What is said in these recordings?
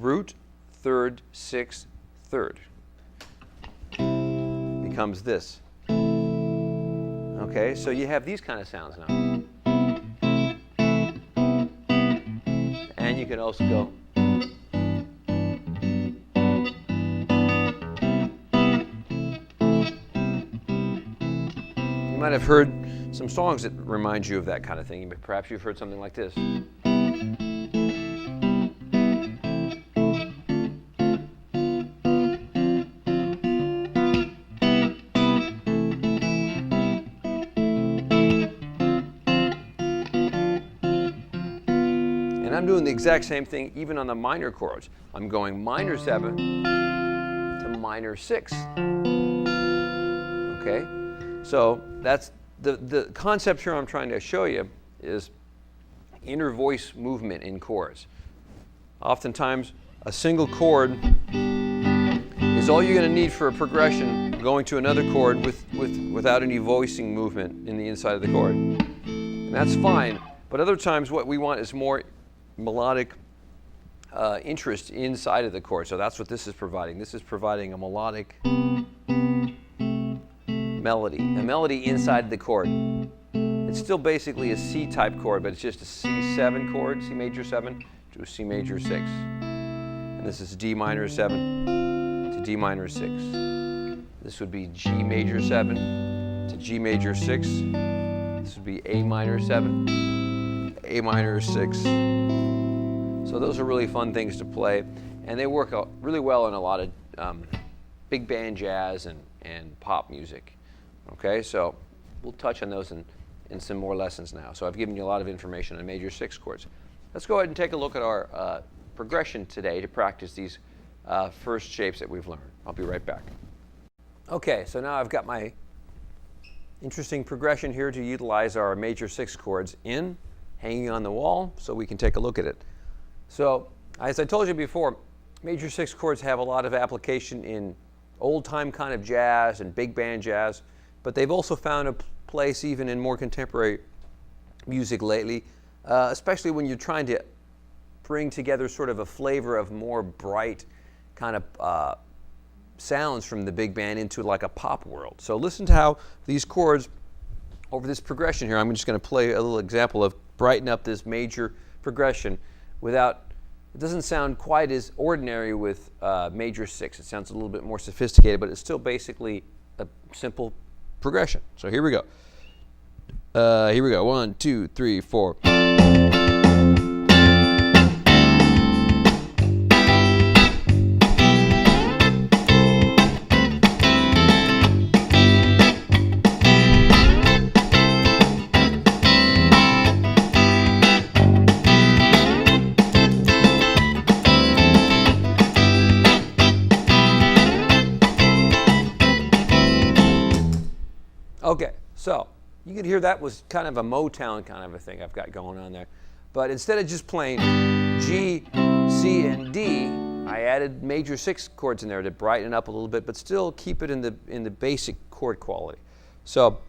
root, third, sixth, third. Becomes this. Okay, so you have these kind of sounds now. And you can also go. You might have heard some songs that remind you of that kind of thing. Perhaps you've heard something like this. And I'm doing the exact same thing even on the minor chords. I'm going minor 7 to minor 6. Okay? So that's the concept here I'm trying to show you is inner voice movement in chords. Oftentimes, a single chord is all you're going to need for a progression going to another chord without any voicing movement in the inside of the chord. And that's fine, but other times what we want is more melodic interest inside of the chord. So that's what this is providing. This is providing a melodic melody, a melody inside the chord. It's still basically a C-type chord, but it's just a C7 chord, C major 7 to a C major 6. And this is D minor 7 to D minor 6. This would be G major 7 to G major 6. This would be A minor 7, A minor 6. So those are really fun things to play, and they work out really well in a lot of big band jazz and pop music. Okay, so we'll touch on those in some more lessons now. So I've given you a lot of information on major 6 chords. Let's go ahead and take a look at our progression today to practice these first shapes that we've learned. I'll be right back. Okay, so now I've got my interesting progression here to utilize our major 6 chords hanging on the wall so we can take a look at it. So as I told you before, major 6 chords have a lot of application in old-time kind of jazz and big band jazz, but they've also found a place even in more contemporary music lately, especially when you're trying to bring together sort of a flavor of more bright kind of sounds from the big band into like a pop world. So listen to how these chords over this progression here, I'm just going to play a little example of brighten up this major progression without, it doesn't sound quite as ordinary with major 6. It sounds a little bit more sophisticated, but it's still basically a simple progression. So here we go. Here we go. 1, 2, 3, 4. Okay, so you could hear that was kind of a Motown kind of a thing I've got going on there. But instead of just playing G, C, and D, I added major 6 chords in there to brighten it up a little bit, but still keep it in the basic chord quality. So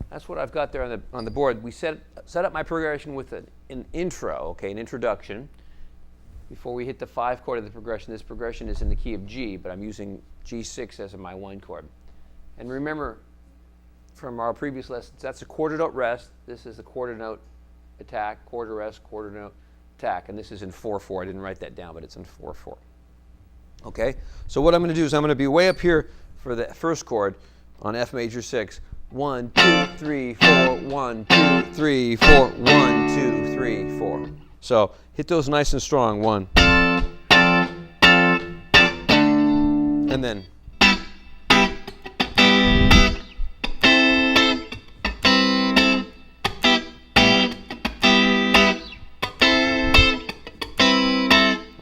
that's what I've got there on the board. We set up my progression with an intro, okay, an introduction. Before we hit the 5 chord of the progression, this progression is in the key of G, but I'm using G6 as my 1 chord. And remember, from our previous lessons, that's a quarter note rest. This is the quarter note attack, quarter rest, quarter note attack. And this is in 4/4. I didn't write that down, but it's in 4/4. Okay? So what I'm going to do is I'm going to be way up here for the first chord on F major 6. 1, 2, 3, 4, 1, 2, 3, 4, 1, 2, 3, 4. So hit those nice and strong. 1. And then.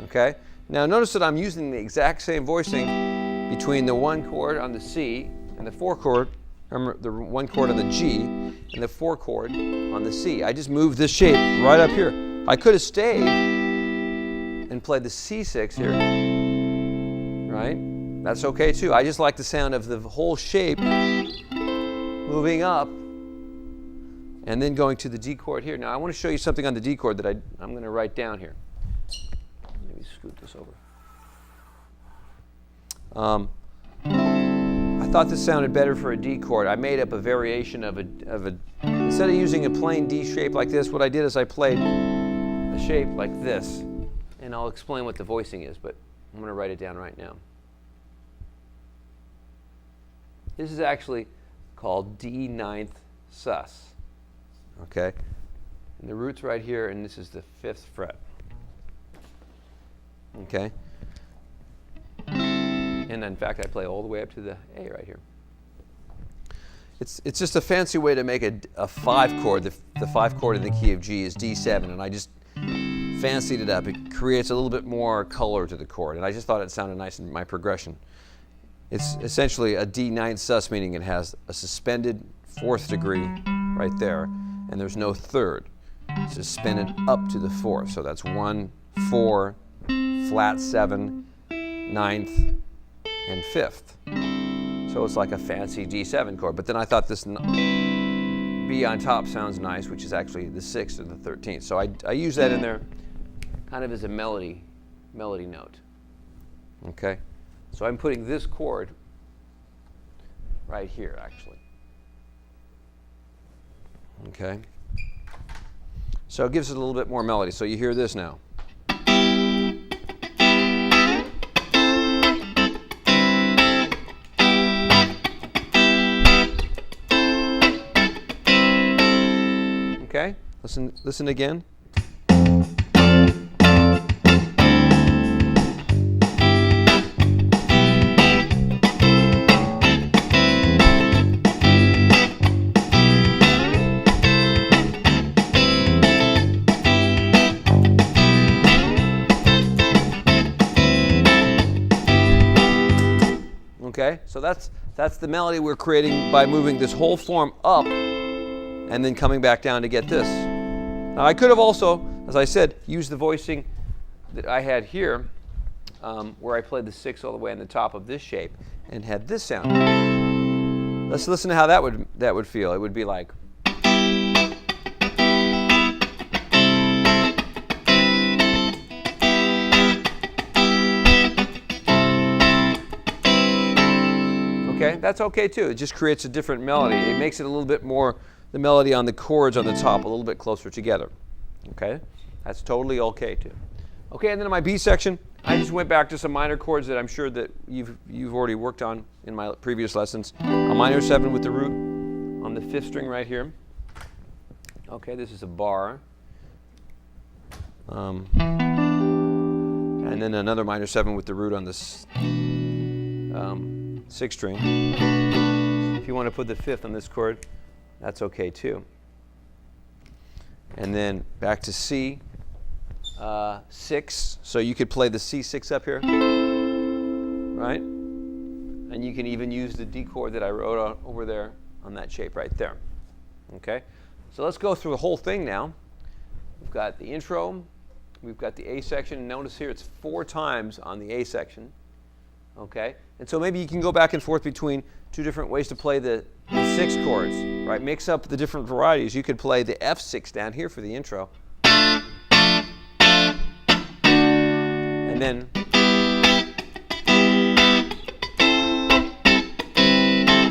Okay? Now notice that I'm using the exact same voicing between the 1 chord on the C and the 4 chord, remember the 1 chord on the G and the 4 chord on the C. I just moved this shape right up here. I could have stayed and played the C6 here, right? That's okay too. I just like the sound of the whole shape moving up and then going to the D chord here. Now I want to show you something on the D chord that I'm going to write down here. Maybe scoot this over. I thought this sounded better for a D chord. I made up a variation of a instead of using a plain D shape like this, what I did is I played a shape like this. And I'll explain what the voicing is, but I'm going to write it down right now. This is actually called D ninth sus. Okay? And the root's right here, and this is the 5th fret. Okay? And in fact, I play all the way up to the A right here. It's just a fancy way to make a 5 chord. The 5 chord in the key of G is D7, and I just fancied it up. It creates a little bit more color to the chord, and I just thought it sounded nice in my progression. It's essentially a D ninth sus, meaning it has a suspended 4th degree right there, and there's no 3rd. It's suspended up to the 4th, so that's 1, 4, flat 7, 9th, and 5th. So it's like a fancy D7 chord. But then I thought this B on top sounds nice, which is actually the 6th or the 13th. So I use that in there kind of as a melody note. Okay? So I'm putting this chord right here, actually. Okay? So it gives it a little bit more melody. So you hear this now. Okay, listen again. Okay, so that's the melody we're creating by moving this whole form up and then coming back down to get this. Now I could have also, as I said, used the voicing that I had here, where I played the 6 all the way on the top of this shape and had this sound. Let's listen to how that would feel. It would be like. Okay, that's okay too. It just creates a different melody. It makes it a little bit more, the melody on the chords on the top, a little bit closer together. Okay, that's totally okay too. Okay, and then in my B section, I just went back to some minor chords that I'm sure that you've already worked on in my previous lessons. A minor 7 with the root on the 5th string right here. Okay, this is a bar. And then another minor 7 with the root on this 6th string. If you want to put the 5th on this chord, that's okay too. And then back to C, 6. So you could play the C6 up here, right? And you can even use the D chord that I wrote over there on that shape right there. Okay? So let's go through the whole thing now. We've got the intro, we've got the A section. Notice here it's 4 times on the A section. Okay? And so maybe you can go back and forth between 2 different ways to play the 6 chords, right? Mix up the different varieties. You could play the F6 down here for the intro. And then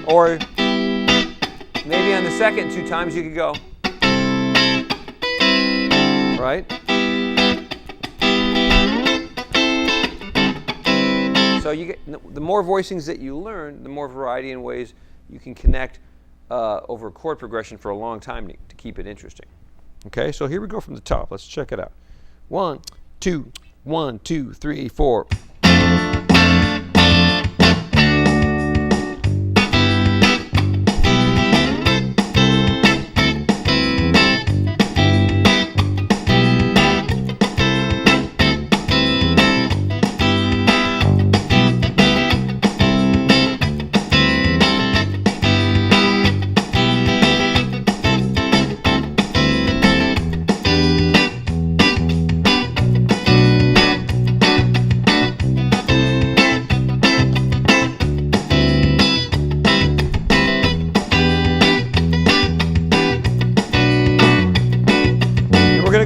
or maybe on the second 2 times you could go, right? So you get, the more voicings that you learn, the more variety in ways you can connect over chord progression for a long time to keep it interesting. Okay, so here we go from the top. Let's check it out. 1, 2, 1, 2, 3, 4.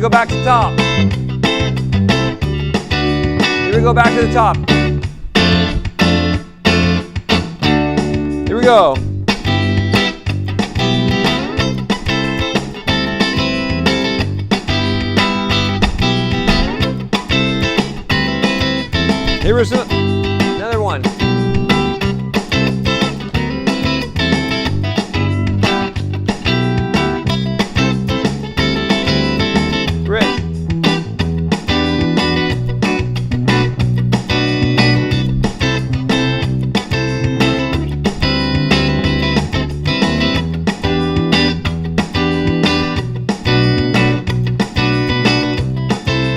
Go back to the top. Here we go back to the top. go. Here is another one. Great.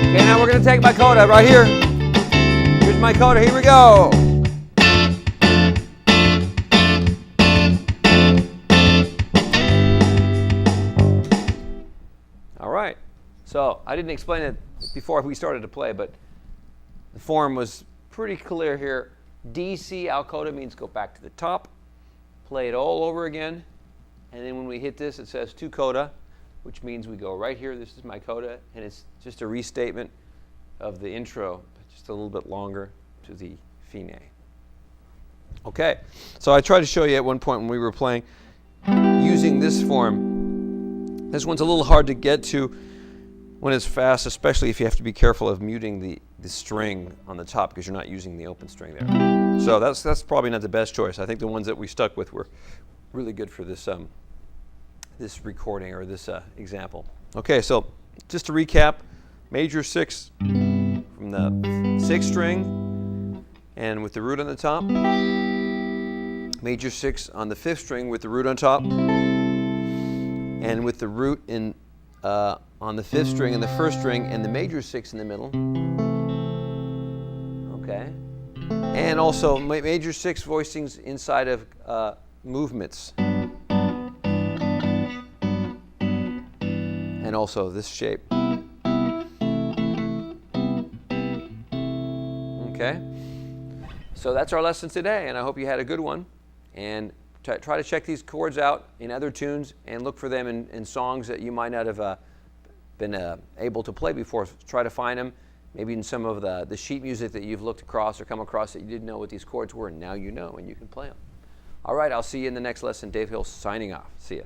Okay, now we're going to take my coda right here. Here's my coda. Here we go. All right. So I didn't explain it before we started to play, but the form was pretty clear here. DC al coda means go back to the top, play it all over again, and then when we hit this, it says to coda, which means we go right here. This is my coda, and it's just a restatement of the intro, just a little bit longer to the fine. Okay, so I tried to show you at one point when we were playing using this form. This one's a little hard to get to when it's fast, especially if you have to be careful of muting the string on the top because you're not using the open string there. So that's probably not the best choice. I think the ones that we stuck with were really good for this this recording or this example. Okay, so just to recap, major 6 from the 6th string and with the root on the top, major 6 on the 5th string with the root on top, and with the root in on the 5th string and the 1st string and the major 6 in the middle. Okay, and also major 6 voicings inside of movements, and also this shape. Okay, so that's our lesson today, and I hope you had a good one. And try to check these chords out in other tunes and look for them in songs that you might not have been able to play before. Try to find them maybe in some of the sheet music that you've looked across or come across that you didn't know what these chords were, and now you know and you can play them. All right, I'll see you in the next lesson. Dave Hill signing off. See ya.